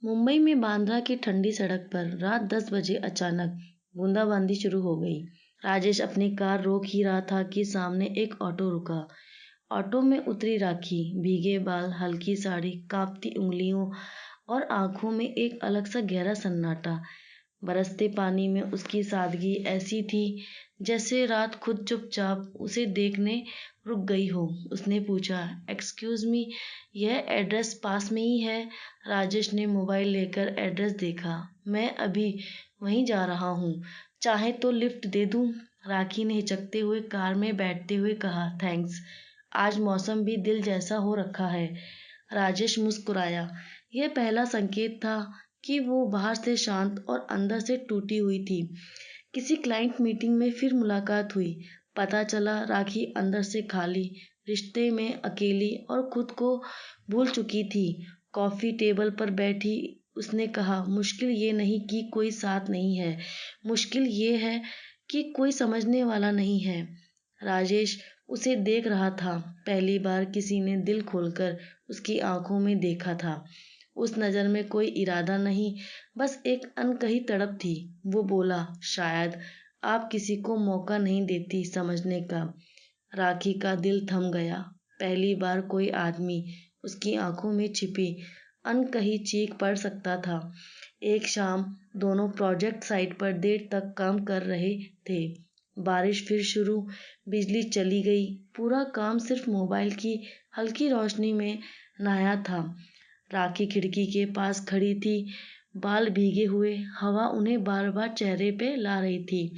मुंबई में बांद्रा की ठंडी सड़क पर रात 10 बजे अचानक बूंदाबांदी शुरू हो गई। राजेश अपनी कार रोक ही रहा था कि सामने एक ऑटो रुका। ऑटो में उतरी राखी, भीगे बाल, हल्की साड़ी, कांपती उंगलियों और आंखों में एक अलग सा गहरा सन्नाटा। बरसते पानी में उसकी सादगी ऐसी थी जैसे रात खुद चुपचाप उसे देखने रुक गई हो। उसने पूछा, एक्सक्यूज मी, यह एड्रेस पास में ही है? राजेश ने मोबाइल लेकर एड्रेस देखा। मैं अभी वहीं जा रहा हूँ, चाहे तो लिफ्ट दे दूँ? राखी ने हिचकते हुए कार में बैठते हुए कहा, थैंक्स, आज मौसम भी दिल जैसा हो रखा है। राजेश मुस्कुराया। यह पहला संकेत था कि वो बाहर से शांत और अंदर से टूटी हुई थी। किसी क्लाइंट मीटिंग में फिर मुलाकात हुई। पता चला राखी अंदर से खाली, रिश्ते में अकेली और खुद को भूल चुकी थी। कॉफी टेबल पर बैठी उसने कहा, मुश्किल ये नहीं कि कोई साथ नहीं है, मुश्किल ये है कि कोई समझने वाला नहीं है। राजेश उसे देख रहा था। पहली बार किसी ने दिल खोलकर उसकी आंखों में देखा था। उस नज़र में कोई इरादा नहीं, बस एक अनकही तड़प थी। वो बोला, शायद आप किसी को मौका नहीं देती समझने का। राखी का दिल थम गया। पहली बार कोई आदमी उसकी आंखों में छिपी अनकही चीख पढ़ सकता था। एक शाम दोनों प्रोजेक्ट साइट पर देर तक काम कर रहे थे। बारिश फिर शुरू, बिजली चली गई। पूरा काम सिर्फ मोबाइल की हल्की रोशनी में नहाया था। राखी खिड़की के पास खड़ी थी, बाल भीगे हुए, हवा उन्हें बार बार चेहरे पे ला रही थी।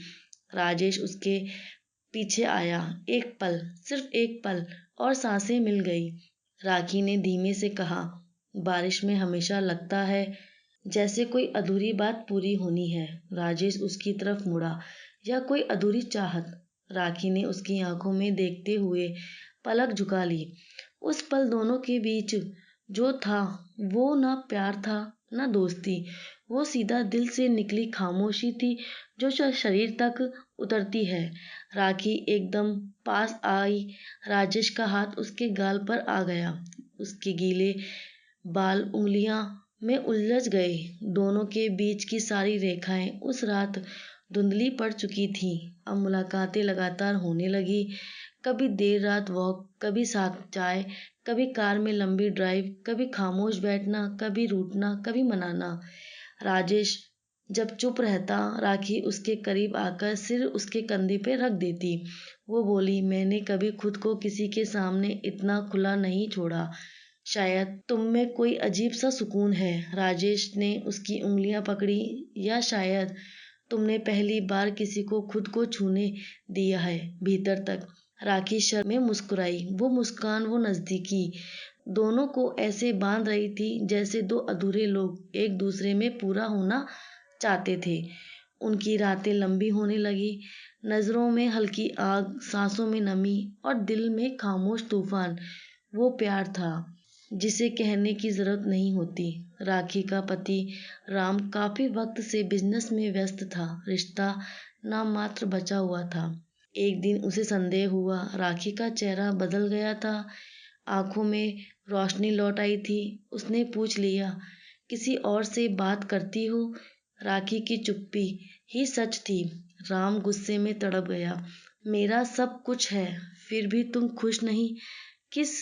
राजेश उसके पीछे आया। एक पल, सिर्फ एक पल, और सांसें मिल गई। राखी ने धीमे से कहा, बारिश में हमेशा लगता है जैसे कोई अधूरी बात पूरी होनी है। राजेश उसकी तरफ मुड़ा। या कोई अधूरी चाहत? राखी ने उसकी आंखों में देखते हुए पलक झुका ली। उस पल दोनों के बीच जो था वो ना प्यार था ना दोस्ती, वो सीधा दिल से निकली खामोशी थी जो शरीर तक उतरती है। राखी एकदम पास आई। राजेश का हाथ उसके गाल पर आ गया। उसके गीले बाल उंगलियां में उलझ गए। दोनों के बीच की सारी रेखाएं उस रात धुंधली पड़ चुकी थीं। अब मुलाकातें लगातार होने लगी। कभी देर रात वॉक, कभी साथ चाय, कभी कार में लंबी ड्राइव, कभी खामोश बैठना, कभी रूठना, कभी मनाना। राजेश जब चुप रहता, राखी उसके करीब आकर सिर उसके कंधे पे रख देती। वो बोली, मैंने कभी खुद को किसी के सामने इतना खुला नहीं छोड़ा। शायद तुम में कोई अजीब सा सुकून है। राजेश ने उसकी उंगलियां पकड़ी। या शायद तुमने पहली बार किसी को खुद को छूने दिया है भीतर तक। राखी शर्म में मुस्कुराई। वो मुस्कान, वो नजदीकी दोनों को ऐसे बांध रही थी जैसे दो अधूरे लोग एक दूसरे में पूरा होना चाहते थे। उनकी रातें लंबी होने लगी। नजरों में हल्की आग, सांसों में नमी और दिल में खामोश तूफान। वो प्यार था जिसे कहने की जरूरत नहीं होती। राखी का पति राम काफी वक्त से बिजनेस में व्यस्त था। रिश्ता नाम मात्र बचा हुआ था। एक दिन उसे संदेह हुआ। राखी का चेहरा बदल गया था, आंखों में रोशनी लौट आई थी। उसने पूछ लिया, किसी और से बात करती हो? राखी की चुप्पी ही सच थी। राम गुस्से में तड़प गया। मेरा सब कुछ है, फिर भी तुम खुश नहीं? किस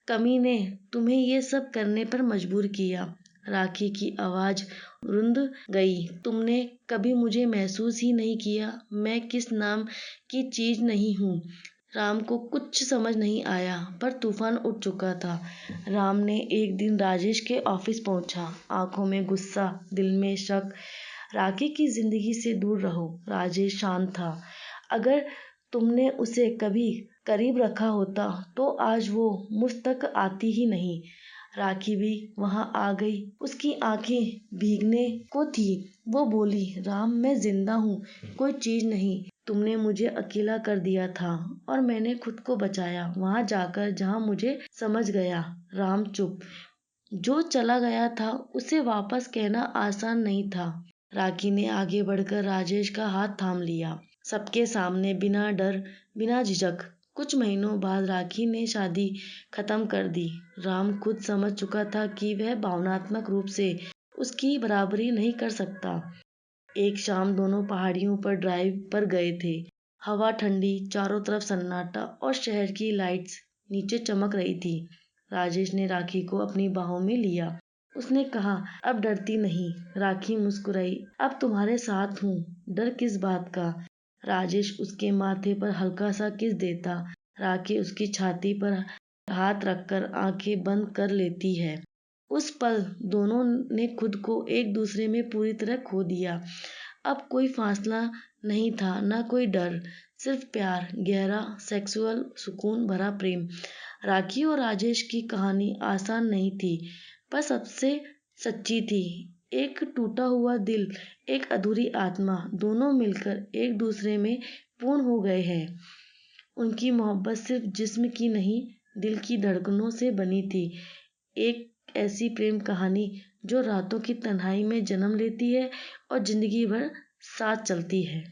कमी ने तुम्हें ये सब करने पर मजबूर किया? राखी की आवाज रुंध गई। तुमने कभी मुझे महसूस ही नहीं किया। मैं किस नाम की चीज नहीं हूँ। राम को कुछ समझ नहीं आया, पर तूफान उठ चुका था। राम ने एक दिन राजेश के ऑफिस पहुंचा, आंखों में गुस्सा, दिल में शक। राखी की जिंदगी से दूर रहो। राजेश शांत था। अगर तुमने उसे कभी करीब रखा होता तो आज वो मुझ तक आती ही नहीं। राखी भी वहां आ गई। उसकी आंखें भीगने को थी। वो बोली, राम, मैं जिंदा हूँ, कोई चीज नहीं। तुमने मुझे अकेला कर दिया था और मैंने खुद को बचाया वहां जाकर जहां मुझे समझ गया। राम चुप। जो चला गया था उसे वापस कहना आसान नहीं था। राखी ने आगे बढ़कर राजेश का हाथ थाम लिया, सबके सामने, बिना डर, बिना झिझक। कुछ महीनों बाद राखी ने शादी खत्म कर दी। राम खुद समझ चुका था कि वह भावनात्मक रूप से उसकी बराबरी नहीं कर सकता। एक शाम दोनों पहाड़ियों पर ड्राइव पर गए थे। हवा ठंडी, चारों तरफ सन्नाटा और शहर की लाइट्स नीचे चमक रही थी। राजेश ने राखी को अपनी बाहों में लिया। उसने कहा, अब डरती नहीं। राखी मुस्कुराई, अब तुम्हारे साथ हूँ, डर किस बात का। राजेश उसके माथे पर हल्का सा किस देता। राखी उसकी छाती पर हाथ रखकर आंखें बंद कर लेती है। उस पल दोनों ने खुद को एक दूसरे में पूरी तरह खो दिया। अब कोई फासला नहीं था, न कोई डर, सिर्फ प्यार, गहरा सेक्सुअल सुकून भरा प्रेम। राखी और राजेश की कहानी आसान नहीं थी, पर सबसे सच्ची थी। एक टूटा हुआ दिल, एक अधूरी आत्मा, दोनों मिलकर एक दूसरे में पूर्ण हो गए हैं। उनकी मोहब्बत सिर्फ जिस्म की नहीं, दिल की धड़कनों से बनी थी। एक ऐसी प्रेम कहानी जो रातों की तन्हाई में जन्म लेती है और जिंदगी भर साथ चलती है।